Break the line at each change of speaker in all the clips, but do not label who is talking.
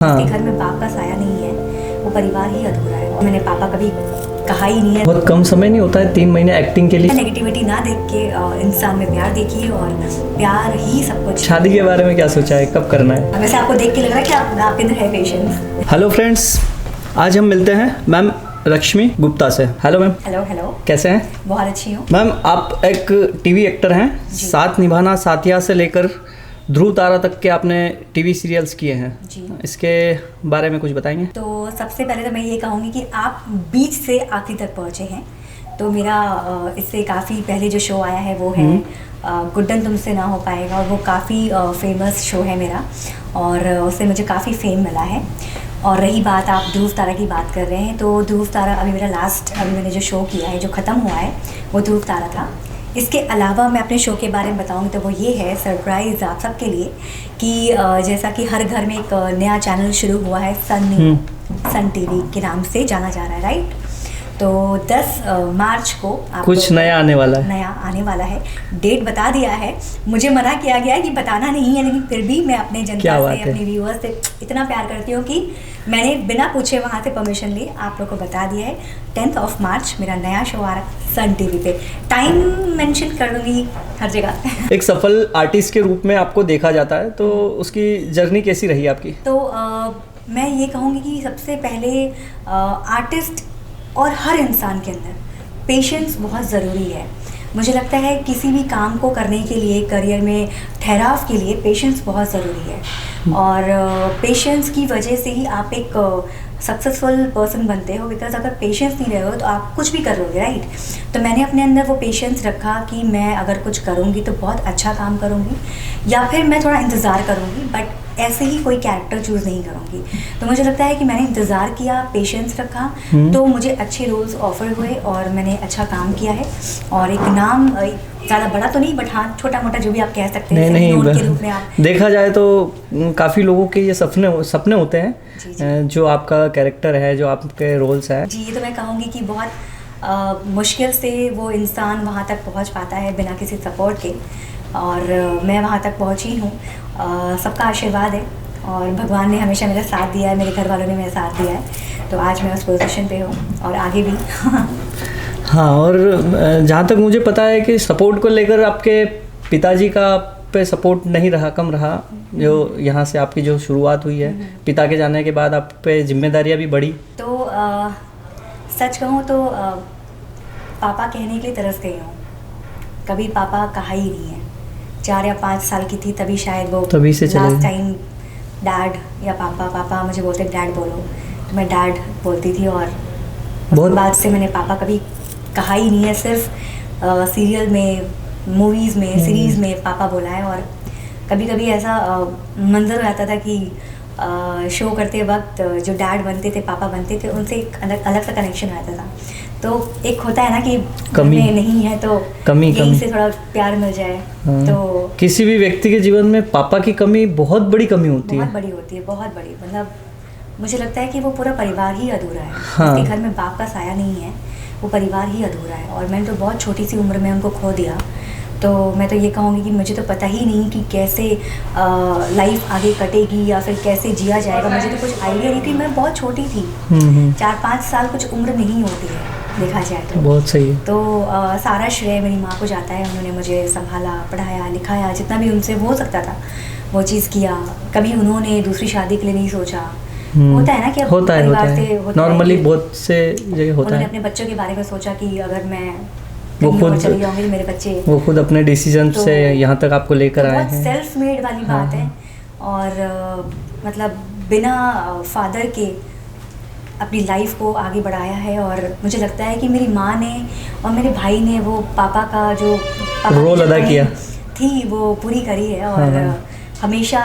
जिसके घर में बाप का साया नहीं है वो परिवार ही अधूरा है। और मैंने पापा कभी कहा ही नहीं है।
बहुत कम समय नहीं होता है 3 महीने एक्टिंग के लिए।
नेगेटिविटी ना देख के इंसान में प्यार देखिए और प्यार ही सब कुछ।
शादी के बारे में क्या सोचा है, कब करना है?
वैसे आपको देख के लग रहा है कि आपके अंदर है पेशेंस।
हेलो फ्रेंड्स, आज हम मिलते हैं मैम लक्ष्मी गुप्ता से। Hello ma'am.
हेलो हेलो,
कैसे हैं?
बहुत अच्छी हूँ
मैम, आप एक टीवी एक्टर हैं। साथ निभाना, साथिया से लेकर ध्रुव तारा तक के आपने टीवी सीरियल्स किए हैं
जी।
इसके बारे में कुछ बताएंगे?
तो सबसे पहले तो मैं ये कहूँगी कि आप बीच से आखिरी तक पहुँचे हैं। तो मेरा इससे काफ़ी पहले जो शो आया है वो है गुड्डन तुमसे ना हो पाएगा, और वो काफ़ी फेमस शो है मेरा, और उससे मुझे काफ़ी फेम मिला है। और रही बात, आप ध्रुव तारा की बात कर रहे हैं, तो ध्रुव तारा अभी मेरा अभी मैंने जो शो किया है, जो ख़त्म हुआ है, वो ध्रुव तारा था। इसके अलावा मैं अपने शो के बारे में बताऊंगी तो वो ये है सरप्राइज़ आप सबके लिए कि जैसा कि हर घर में एक नया चैनल शुरू हुआ है, सन टीवी के नाम से जाना जा रहा है, राइट? तो 10 मार्च को
कुछ नया आने वाला है। डेट बता दिया है, मुझे मना किया गया है कि बताना नहीं है, लेकिन फिर भी मैं अपने जनता से, अपने व्यूअर्स से इतना प्यार करती हूँ कि मैंने बिना पूछे वहाँ से परमिशन ली आप लोग को बता दिया है। 10 मार्च मेरा नया शो आ रहा है सन टीवी पे। टाइम मेंशन कर दूँगी हर जगह। एक सफल आर्टिस्ट के रूप में आपको देखा जाता है, तो उसकी जर्नी कैसी रही आपकी?
तो मैं ये कहूँगी कि सबसे पहले आर्टिस्ट और हर इंसान के अंदर पेशेंस बहुत ज़रूरी है। मुझे लगता है किसी भी काम को करने के लिए, करियर में ठहराव के लिए पेशेंस बहुत ज़रूरी है। और पेशेंस की वजह से ही आप एक सक्सेसफुल पर्सन बनते हो, बिकॉज अगर पेशेंस नहीं रहे हो तो आप कुछ भी कर लोगे, राइट? तो मैंने अपने अंदर वो पेशेंस रखा कि मैं अगर कुछ करूँगी तो बहुत अच्छा काम करूँगी, या फिर मैं थोड़ा इंतज़ार करूँगी, बट ऐसे ही कोई कैरेक्टर चूज़ नहीं करूँगी। तो मुझे लगता है कि मैंने इंतज़ार किया, पेशेंस रखा, तो मुझे अच्छे रोल्स ऑफर हुए और मैंने अच्छा काम किया है। और एक नाम ज़्यादा बड़ा तो नहीं, बट हाँ छोटा मोटा जो भी आप कह सकते हैं
नहीं,
के रूप में आप
देखा जाए तो काफ़ी लोगों के ये सपने होते हैं।
जी।
जो आपका कैरेक्टर है, जो आपके रोल्स हैं।
जी, ये तो मैं कहूँगी कि बहुत मुश्किल से वो इंसान वहाँ तक पहुँच पाता है बिना किसी सपोर्ट के, और मैं वहाँ तक पहुँची हूँ। सबका आशीर्वाद है और भगवान ने हमेशा मेरा साथ दिया है, मेरे घर वालों ने मेरा साथ दिया है, तो आज मैं उस पोजीशन पे हूँ और आगे भी।
हाँ, और जहाँ तक मुझे पता है कि सपोर्ट को लेकर आपके पिताजी का पे सपोर्ट नहीं रहा, कम रहा। जो यहाँ से आपकी जो शुरुआत हुई है, पिता के जाने के बाद आप पे जिम्मेदारियाँ भी बढ़ी।
तो सच कहूँ तो पापा कहने के लिए तरस गई हूँ। कभी पापा कहा ही नहीं है। 4 या 5 साल की थी तभी शायद वो
तभी से चले
लास्ट टाइम डैड या पापा मुझे बोलते डैड बोलो, तो मैं डैड बोलती थी। और बहुत बाद से मैंने पापा कभी कहा ही नहीं है। सिर्फ सीरियल में, मूवीज़ में, सीरीज़ में पापा बोला है। और कभी कभी ऐसा मंजर आता था कि शो करते वक्त जो डैड बनते थे, पापा बनते थे, उनसे एक अलग सा कनेक्शन रहता था। तो एक होता है ना कि
कमी
नहीं है तो
कमी
से थोड़ा प्यार मिल जाए।
हाँ।
तो
किसी भी व्यक्ति के जीवन में पापा की कमी बहुत बड़ी कमी होती है।
बहुत बड़ी होती है, बहुत बड़ी। मतलब मुझे लगता है कि वो पूरा परिवार ही अधूरा है।
हाँ।
जिसके घर में बाप का साया नहीं है वो परिवार ही अधूरा है। और मैंने तो बहुत छोटी सी उम्र में उनको खो दिया। तो मैं तो ये कहूँगी कि मुझे तो पता ही नहीं कि कैसे लाइफ आगे कटेगी या फिर कैसे जिया जाएगा। मुझे तो कुछ आइडिया नहीं थी, मैं बहुत छोटी थी। 4-5 साल कुछ उम्र नहीं होती है देखा जाए तो।
बहुत सही है।
तो सारा श्रेय मेरी माँ को जाता है। उन्होंने मुझे संभाला, पढ़ाया, लिखाया, जितना भी उनसे हो सकता था वो चीज़ किया। कभी उन्होंने दूसरी शादी के लिए नहीं सोचा। होता है ना कि
होता है नॉर्मली बहुत से जगह होता है।
उन्होंने अपने बच्चों के बारे में सोचा कि अगर मैं चली जाऊंगी तो मेरे बच्चे,
वो खुद अपने डिसीजन से यहाँ तक आपको लेकर आए हैं।
सेल्फ मेड वाली बात है। और मतलब बिना फादर के अपनी लाइफ को आगे बढ़ाया है। और मुझे लगता है कि मेरी माँ ने और मेरे भाई ने वो पापा का जो
रोल अदा किया
थी वो पूरी करी है। और हमेशा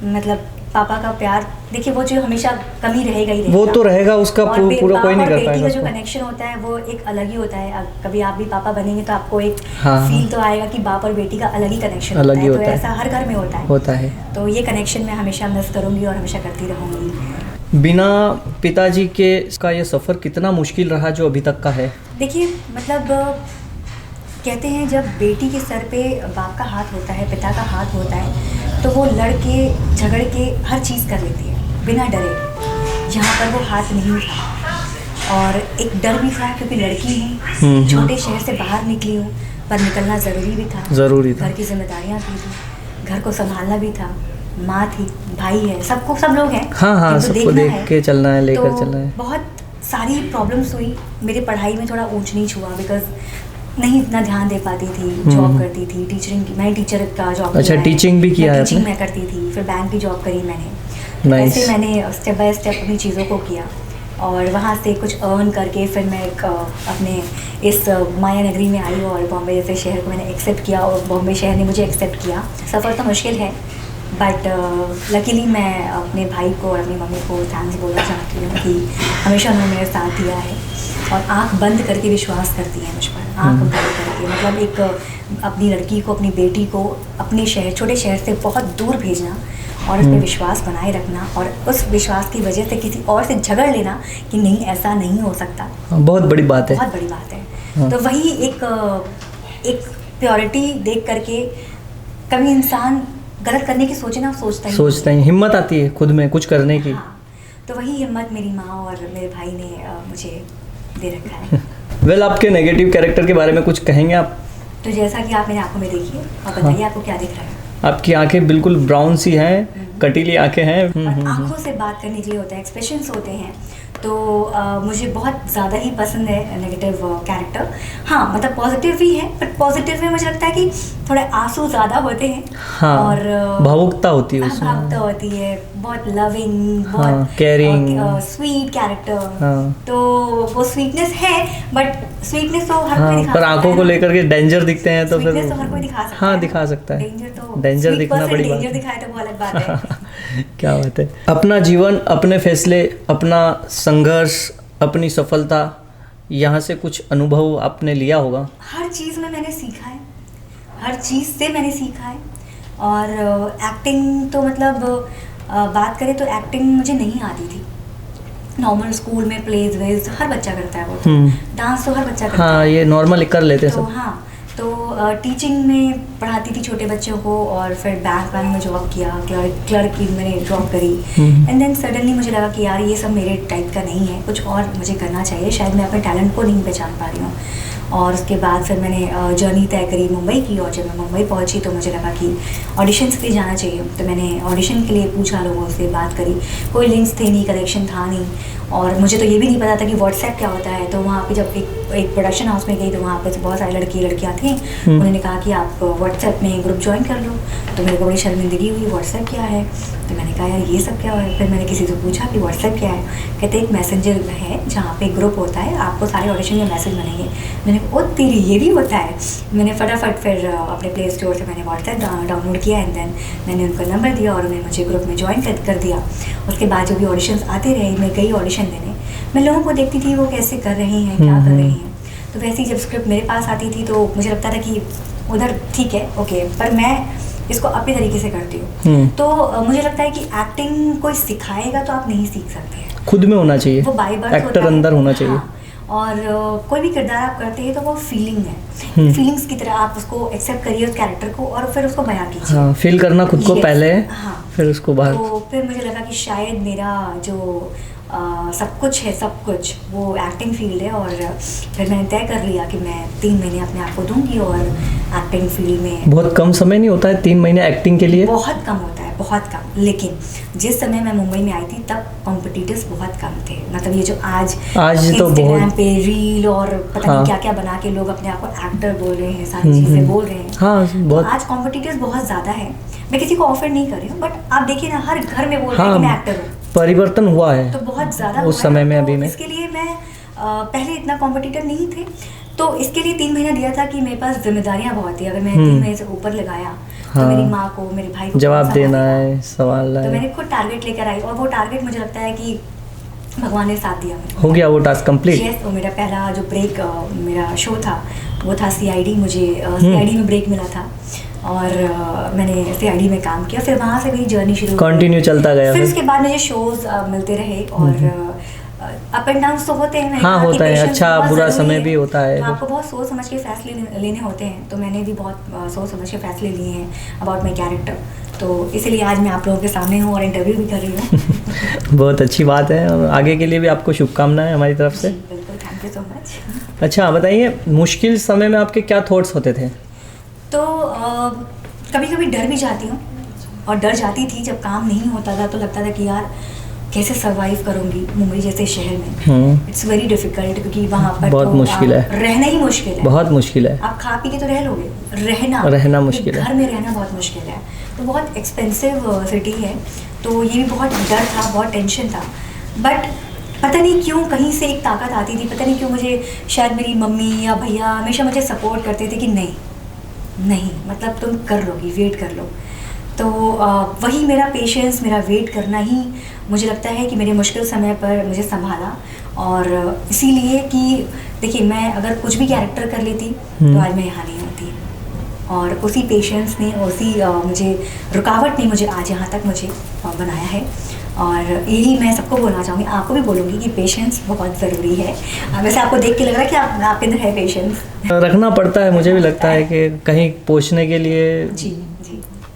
मतलब पापा का प्यार, देखिए वो जो हमेशा कमी रहेगा ही रहेगा।
वो तो रहेगा, उसका पूरा कोई नहीं कर पाएगा।
बेटी का जो कनेक्शन होता है वो एक अलग ही होता है। कभी आप भी पापा बनेंगे तो आपको एक फील तो आएगा कि बाप और बेटी का अलग ही कनेक्शन होता है। तो ऐसा हर घर में होता है। तो ये कनेक्शन मैं हमेशा मिस करूँगी और हमेशा करती रहूँगी।
बिना पिताजी के का ये सफ़र कितना मुश्किल रहा जो अभी तक का है?
देखिए मतलब कहते हैं जब बेटी के सर पे बाप का हाथ होता है, पिता का हाथ होता है, तो वो लड़ के झगड़ के हर चीज़ कर लेती है। बिना डरे, जहाँ पर वो हाथ नहीं था। और एक डर भी था क्योंकि लड़की हूँ, छोटे शहर से बाहर निकली हूँ, पर निकलना ज़रूरी भी था। घर की जिम्मेदारियाँ भी थी, घर को संभालना भी था, माँ थी, भाई है, सब लोग हैं।
हाँ, सबको देख के चलना है, लेकर चलना है।
बहुत सारी प्रॉब्लम्स हुई। मेरी पढ़ाई में थोड़ा ऊंच नीच हुआ, बिकॉज नहीं इतना ध्यान दे पाती थी, जॉब करती थी, टीचरिंग की, मैंने टीचर का जॉब
अच्छा, टीचिंग भी किया है?
टीचिंग मैं करती थी, फिर बैंक की जॉब करी मैंने। ऐसे मैंने स्टेप बाय स्टेप अपनी चीज़ों को किया और वहाँ से कुछ अर्न करके फिर मैं अपने इस माया नगरी में आई और बॉम्बे जैसे शहर को मैंने एक्सेप्ट किया और बॉम्बे शहर ने मुझे एक्सेप्ट किया। सफ़र तो मुश्किल है, बट लकीली मैं अपने भाई को और अपनी मम्मी को थैंक्स बोलना चाहती हूँ कि हमेशा उन्होंने मेरे साथ दिया है और आंख बंद करके विश्वास करती है मुझ पर। आंख बंद करके मतलब एक अपनी लड़की को, अपनी बेटी को अपने शहर, छोटे शहर से बहुत दूर भेजना और उस पर विश्वास बनाए रखना और उस विश्वास की वजह से किसी और से झगड़ लेना कि नहीं ऐसा नहीं हो सकता,
बहुत बड़ी बात है।
बहुत बड़ी बात है। तो वही एक प्योरिटी देख करके कभी इंसान गलत करने की सोचता ही
हिम्मत आती है खुद में कुछ करने की।
हाँ, तो वही हिम्मत मेरी माँ और मेरे भाई ने मुझे दे रखा है।
वेल, आपके नेगेटिव कैरेक्टर के बारे में कुछ कहेंगे आप?
तो जैसा कि आप मेरी आंखों में देखिए और बताइए आपको क्या दिख रहा है?
आपकी आंखें बिल्कुल ब्राउन सी हैं, कटीली आंखें हैं।
आंखों से बात करने के लिए होता है, एक्सप्रेशंस होते हैं। तो मुझे बहुत ज़्यादा ही पसंद है नेगेटिव कैरेक्टर। हाँ, मतलब पॉजिटिव भी है, बट पॉजिटिव में मुझे लगता है कि थोड़े आंसू ज़्यादा होते हैं।
हाँ, और
भावुकता
होती है उसमें।
भावुकता होती है, बहुत लविंग, बहुत
केयरिंग,
स्वीट कैरेक्टर। तो वो स्वीटनेस है, बट स्वीटनेस तो हर कोई दिखा
पर आंखों को लेकर के डेंजर दिखते हैं तो फिर
तो हर कोई दिखा सकता है।
हाँ, दिखा सकता है।
डेंजर
दिखना बड़ी बात है।
डेंजर दिखाए तो वो अलग बात है।
क्या बात है। अपना जीवन, अपने फैसले, अपना संघर्ष, अपनी सफलता, यहाँ से कुछ अनुभव आपने लिया होगा?
हर चीज़ में मैंने सीखा है, हर चीज़ से मैंने सीखा है। और एक्टिंग तो मतलब बात करें तो एक्टिंग मुझे नहीं आती थी। नॉर्मल स्कूल में प्लेज वेज हर बच्चा करता है, वो तो डांस तो हर बच्चा करता है।
हाँ, ये नॉर्मल कर लेते हैं
तो
सब।
हाँ, तो टीचिंग में पढ़ाती थी छोटे बच्चों को और फिर बैंक में जॉब किया, क्लर्क की मैंने जॉब करी। एंड देन सडनली मुझे लगा कि यार ये सब मेरे टाइप का नहीं है, कुछ और मुझे करना चाहिए, शायद मैं अपने टैलेंट को नहीं पहचान पा रही हूँ। और उसके बाद फिर मैंने जर्नी तय करी मुंबई की, और जब मैं मुंबई पहुंची तो मुझे लगा कि ऑडिशंस के लिए जाना चाहिए। तो मैंने ऑडिशन के लिए पूछा, लोगों से बात करी, कोई लिंक्स थे नहीं, कनेक्शन था नहीं, और मुझे तो ये भी नहीं पता था कि व्हाट्सएप क्या होता है। तो वहाँ पे जब एक प्रोडक्शन हाउस में गई तो वहाँ पे बहुत सारे लड़कियाँ थी, उन्होंने कहा कि आप व्हाट्सएप में ग्रुप ज्वाइन कर लो। तो मेरे को बड़ी शर्मिंदगी हुई, व्हाट्सएप क्या है? तो मैंने कहा यार ये सब क्या है? फिर मैंने किसी से पूछा कि व्हाट्सएप क्या है? कहते एक मैसेंजर है जहाँ पे ग्रुप होता है, आपको सारे ऑडिशन में मैसेज बनेंगे। मैंने कहा ओ तेरी, ये भी होता है। मैंने फटाफट फिर अपने प्ले स्टोर से मैंने व्हाट्सएप डाउनलोड किया एंड देन मैंने उनका नंबर दिया और उन्होंने मुझे ग्रुप में ज्वाइन कर दिया। उसके बाद जो भी ऑडिशंस आते रहे, मैं गई ऑडिशन देने, मैं लोगों को देखती थी वो कैसे कर रहे हैं, क्या कर रहे हैं। तो वैसे ही जब स्क्रिप्ट मेरे पास आती थी तो मुझे लगता था कि उधर ठीक है, ओके, पर मैं इसको अपने तरीके से करती हूँ। तो मुझे लगता है कि एक्टिंग कोई सिखाएगा तो आप नहीं सीख सकते,
खुद में होना चाहिए,
वो बाय बर्थ
एक्टर अंदर होना चाहिए।
हाँ, और कोई भी किरदार आप करते हैं तो वो फीलिंग है, फीलिंग्स की तरह आप उसको एक्सेप्ट करिए उस कैरेक्टर को और फिर उसको बयां कीजिए।
हाँ, फील करना खुद को पहले,
हाँ,
फिर उसको बाहर।
तो फिर मुझे लगा कि शायद मेरा जो सब कुछ है, सब कुछ वो एक्टिंग फील्ड है। और फिर मैंने तय कर लिया कि मैं 3 महीने अपने आप को दूंगी और एक्टिंग फील्ड में।
बहुत कम समय नहीं होता है 3 महीने एक्टिंग के लिए?
बहुत कम होता है, बहुत कम। लेकिन जिस समय मैं मुंबई में आई थी तब कॉम्पिटिटर्स बहुत कम थे। मतलब ये जो आज
तो
इंस्टाग्राम पे रील और पता नहीं क्या क्या बना के लोग अपने आप को एक्टर बोल रहे हैं, सारी चीज़ें बोल रहे हैं।
हाँ, बहुत।
तो आज कॉम्पिटिटर्स बहुत ज़्यादा है। मैं किसी को ऑफर नहीं कर रही हूँ, बट आप देखिए ना, हर घर में बोल रहे हैं कि मैं एक्टर हूँ।
परिवर्तन हुआ है
तो बहुत ज़्यादा
उस समय में। अभी में
इसके लिए मैं पहले इतना कॉम्पिटिटर नहीं थे, तो इसके लिए 3 महीना दिया था कि मेरे पास जिम्मेदारियाँ बहुत थी। अगर मैं 3 महीने से ऊपर लगाया तो मेरी माँ को, मेरे भाई को
जवाब देना है, सवाल है।
तो मैंने खुद टारगेट लेकर आई और वो टारगेट मुझे लगता है कि भगवान ने साथ दिया मुझे।
हो गया वो टास्क कंप्लीट?
यस, वो मेरा पहला जो ब्रेक मेरा शो था वो था CID। मुझे CID में ब्रेक मिला था और मैंने CID में काम किया। फिर वहाँ से मेरी जर्नी शुरू,
कंटिन्यू चलता गया।
फिर उसके बाद मुझे शोज मिलते रहे और अप एंड डाउन तो होते हैं।
हाँ, होता है, अच्छा बुरा समय भी होता है।
तो आपको बहुत सोच समझ के फैसले लेने होते हैं, तो मैंने भी बहुत सोच समझ के फैसले लिए हैं अबाउट माई कैरेक्टर। तो इसीलिए आज मैं आप लोगों के सामने हूँ और इंटरव्यू भी कर रही हूँ।
बहुत अच्छी बात है, और आगे के लिए भी आपको शुभकामनाएं हमारी तरफ से।
बिल्कुल, थैंक यू सो मच।
अच्छा बताइए, मुश्किल समय में आपके क्या थॉट्स होते थे?
तो कभी कभी डर भी जाती हूँ, और डर जाती थी जब काम नहीं होता था, तो लगता था कि यार कैसे सर्वाइव करूँगी मुंबई जैसे शहर में। इट्स वेरी डिफिकल्ट, क्योंकि वहाँ पर
बहुत
तो
मुश्किल है,
रहना ही मुश्किल है,
बहुत मुश्किल है।
आप खा पी के तो रह लोगे, रहना
मुश्किल है,
घर में रहना बहुत मुश्किल है। तो बहुत एक्सपेंसिव सिटी है, तो ये भी बहुत डर था, बहुत टेंशन था। बट पता नहीं क्यों कहीं से एक ताकत आती थी, पता नहीं क्यों मुझे, शायद मेरी मम्मी या भैया हमेशा मुझे सपोर्ट करते थे कि नहीं मतलब तुम कर लोगी, वेट कर लो। तो वही मेरा पेशेंस, मेरा वेट करना ही मुझे लगता है कि मेरे मुश्किल समय पर मुझे संभाला। और इसीलिए कि देखिए, मैं अगर कुछ भी कैरेक्टर कर लेती तो आज मैं यहाँ नहीं होती, और उसी पेशेंस ने, उसी मुझे रुकावट ने मुझे आज यहाँ तक मुझे बनाया है। और यही मैं सबको बोलना चाहूँगी, आपको भी बोलूँगी कि पेशेंस बहुत ज़रूरी है। वैसे आपको देख के लग रहा है कि आपके अंदर है पेशेंस,
रखना पड़ता है। मुझे भी लगता है कि कहीं पहुँचने के लिए
जी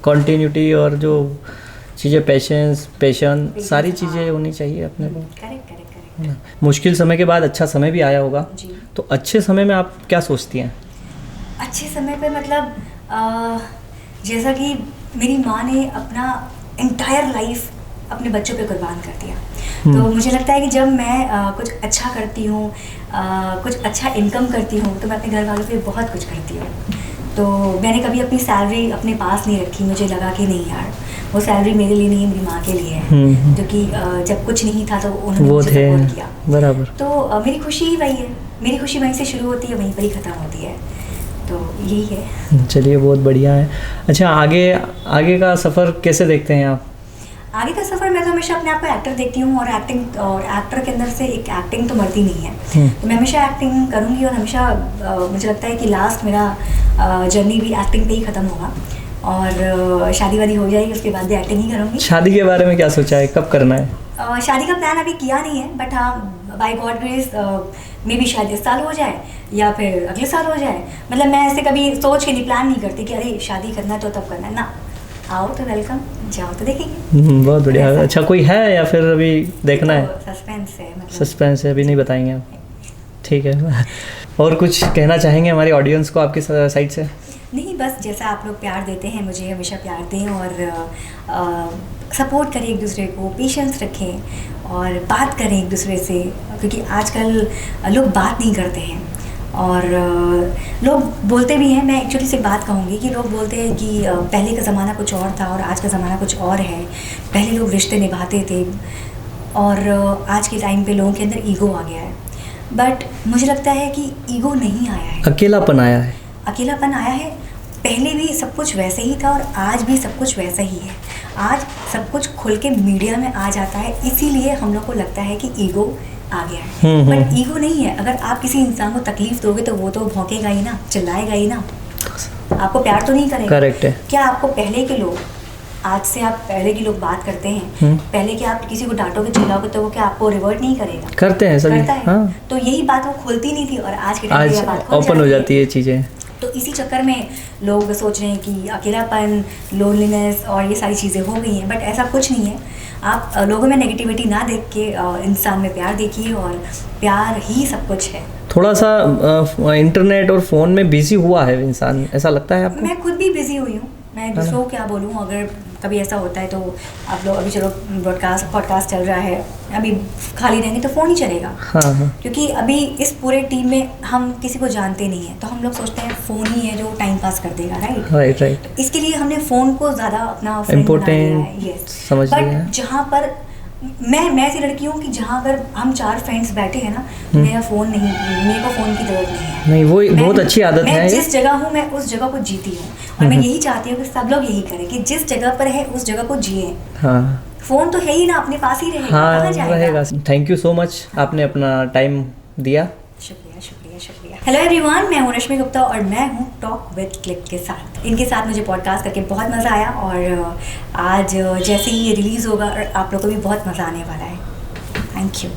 कंटिन्यूटी और जो चीज़ें, पेशेंस सारी चीज़ें होनी चाहिए अपने को।
करेक्ट।
मुश्किल समय के बाद अच्छा समय भी आया होगा, तो अच्छे समय में आप क्या सोचती हैं?
अच्छे समय पे मतलब जैसा कि मेरी माँ ने अपना एंटायर लाइफ अपने बच्चों पे कुर्बान कर दिया, तो मुझे लगता है कि जब मैं कुछ अच्छा करती हूँ, कुछ अच्छा इनकम करती हूँ, तो मैं अपने घर वालों पे बहुत कुछ करती हूँ। तो मैंने कभी अपनी सैलरी अपने पास नहीं रखी, मुझे लगा कि नहीं यार, वो सैलरी मेरे लिए नहीं है, मेरी माँ के लिए है, क्योंकि जब कुछ नहीं था तो उन्होंने मुझे सपोर्ट किया।
बराबर।
तो मेरी खुशी ही वही है, मेरी खुशी वहीं से शुरू होती है, वहीं पर ही ख़त्म होती है, तो यही है।
चलिए, बहुत बढ़िया है। अच्छा, आगे का सफ़र कैसे देखते हैं आप?
आगे का सफ़र, मैं तो हमेशा अपने आप को एक्टर देखती हूँ, और एक्टर के अंदर से एक एक्टिंग तो मरती नहीं है, तो मैं हमेशा एक्टिंग करूँगी, और हमेशा मुझे लगता है कि लास्ट मेरा जर्नी भी एक्टिंग पे ही ख़त्म होगा, और शादी वादी हो जाएगी, उसके बाद भी एक्टिंग ही करूँगी।
शादी के बारे में क्या सोचा है, कब करना है?
शादी का प्लान अभी किया नहीं है, बट हाँ, बाय गॉड ग्रेस मे भी शायद इस साल हो जाए या फिर अगले साल हो जाए। मतलब मैं ऐसे कभी सोच के नहीं, प्लान नहीं करती कि अरे शादी करना है तो तब करना है ना, आओ तो वेलकम, जाओ तो देखेंगे।
बहुत बढ़िया। अच्छा, कोई है या फिर अभी देखना है?
सस्पेंस है, मतलब
सस्पेंस है, अभी नहीं बताएंगे आप? ठीक है। और कुछ कहना चाहेंगे हमारी ऑडियंस को आपकी साइड से?
नहीं, बस जैसा आप लोग प्यार देते हैं, मुझे हमेशा प्यार दें, और सपोर्ट करें एक दूसरे को, पेशेंस रखें, और बात करें एक दूसरे से, क्योंकि आजकल लोग बात नहीं करते हैं, और लोग बोलते भी हैं। मैं एक्चुअली से बात कहूँगी कि लोग बोलते हैं कि पहले का ज़माना कुछ और था और आज का ज़माना कुछ और है, पहले लोग रिश्ते निभाते थे, और आज के टाइम पे लोगों के अंदर ईगो आ गया है। बट मुझे लगता है कि ईगो नहीं आया है,
अकेलापन आया है।
अकेलापन आया है। पहले भी सब कुछ वैसे ही था और आज भी सब कुछ वैसा ही है। आज सब कुछ खुल के मीडिया में आ जाता है, इसीलिए हम लोग को लगता है कि ईगो आ गया है, बट ईगो नहीं है। अगर आप किसी इंसान को तकलीफ दोगे तो वो तो भौंकेगा ही ना, चिल्लाएगा ही ना, आपको प्यार तो नहीं करेगा।
करेक्ट है।
क्या आपको पहले के लोग, आज से आप पहले के लोग बात करते हैं, पहले के आप किसी को डांटोगे चिल्लाओगे तो वो क्या आपको रिवर्ट नहीं करेगा?
करते हैं सभी।
करता है।
हाँ।
तो यही बात वो खुलती नहीं थी, और आज के टाइम पे बात
ओपन हो जाती है चीज़ें।
तो इसी चक्कर में लोग सोच रहे हैं कि अकेलापन, लोनलीनेस और ये सारी चीज़ें हो गई हैं, बट ऐसा कुछ नहीं है। आप लोगों में नेगेटिविटी ना देख के इंसान में प्यार देखिए, और प्यार ही सब कुछ है।
थोड़ा सा इंटरनेट और फ़ोन में बिजी हुआ है इंसान, ऐसा लगता है आपको?
मैं खुद भी बिजी हुई हूँ, मैं दूसरों को क्या बोलूँ। अगर कभी ऐसा होता है तो आप लोग, अभी चलो पॉडकास्ट चल रहा है, अभी खाली रहेंगे तो फ़ोन ही चलेगा।
हाँ।
क्योंकि अभी इस पूरे टीम में हम किसी को जानते नहीं हैं, तो हम लोग सोचते हैं फ़ोन ही है जो टाइम पास कर देगा। राइट। तो इसके लिए हमने फ़ोन को ज़्यादा अपना
इम्पोर्टेंट समझ लिया है।
बट जहाँ पर मैं ऐसी लड़की हूँ कि जहाँ अगर हम 4 फ्रेंड्स बैठे हैं ना, मेरा फ़ोन नहीं, मेरे को फ़ोन की ज़रूरत नहीं है।
नहीं, वो बहुत अच्छी आदत है।
मैं जिस जगह हूँ मैं उस जगह को जीती हूँ, और मैं यही चाहती हूँ कि सब लोग यही करें कि जिस जगह पर है उस जगह को जिए।
हाँ।
फ़ोन तो है ही ना, अपने पास ही रहेगा।
हाँ,
कहाँ जाएगा?
रहेगा। थैंक यू सो मच, आपने अपना टाइम दिया।
शुक्रिया। हेलो एवरीवन, मैं हूँ रश्मि गुप्ता और मैं हूँ टॉक विद क्लिक के साथ। इनके साथ मुझे पॉडकास्ट करके बहुत मज़ा आया, और आज जैसे ही ये रिलीज़ होगा और आप लोगों को भी बहुत मज़ा आने वाला है। Thank you.